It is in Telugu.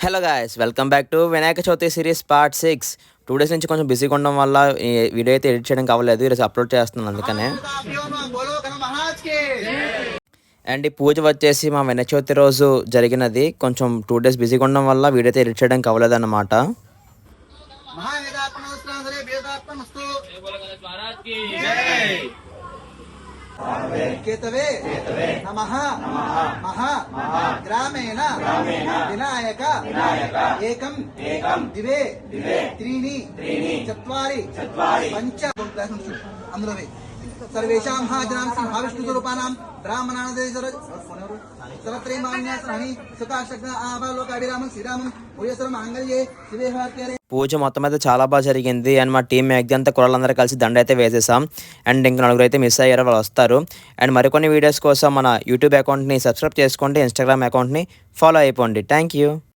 Hello guys, welcome back to Vinayaka Chavithi series part 6. 2 days నుంచి కొంచెం బిజీగా ఉండడం వల్ల ఈ వీడియో అయితే ఎడిట్ చేయడం అవ్వలేదు. ఈరోజు అప్లోడ్ చేస్తున్నాను అందుకనే. అండ్ ఈ పూజ వచ్చేసి మా వినాయక చవితి రోజు జరిగినది. కొంచెం 2 డేస్ బిజీగా ఉండడం వల్ల వీడియో అయితే ఎడిట్ చేయడం అవ్వలేదు అన్నమాట. కేతవే నమః మహా గ్రామేణ వినాయక ఏకం దివే త్రీణి చత్వారి పంచ అందులో సర్వేషాం హాజనాం సింహావిష్ణు స్వరూపానాం బ్రాహ్మణానాదే సర్వత్రైమాన్యాసనాని సుఖాశక్త ఆభాలోకాభిరామం శ్రీరామం భూయసరం మాంగళ్యే శివే భార్యరే. పూజ మొత్తం అయితే చాలా బాగా జరిగింది. అండ్ మా టీం మ్యాక్ది అంతా కుర్రాళ్ళందరూ కలిసి దండ అయితే వేసేసాం. అండ్ ఇంకా 4 అయితే మిస్ అయ్యారు, వాళ్ళు వస్తారు. అండ్ మరికొన్ని వీడియోస్ కోసం మన యూట్యూబ్ అకౌంట్ని సబ్స్క్రైబ్ చేసుకోండి, ఇన్స్టాగ్రామ్ అకౌంట్ని ఫాలో అయిపోండి. Thank you.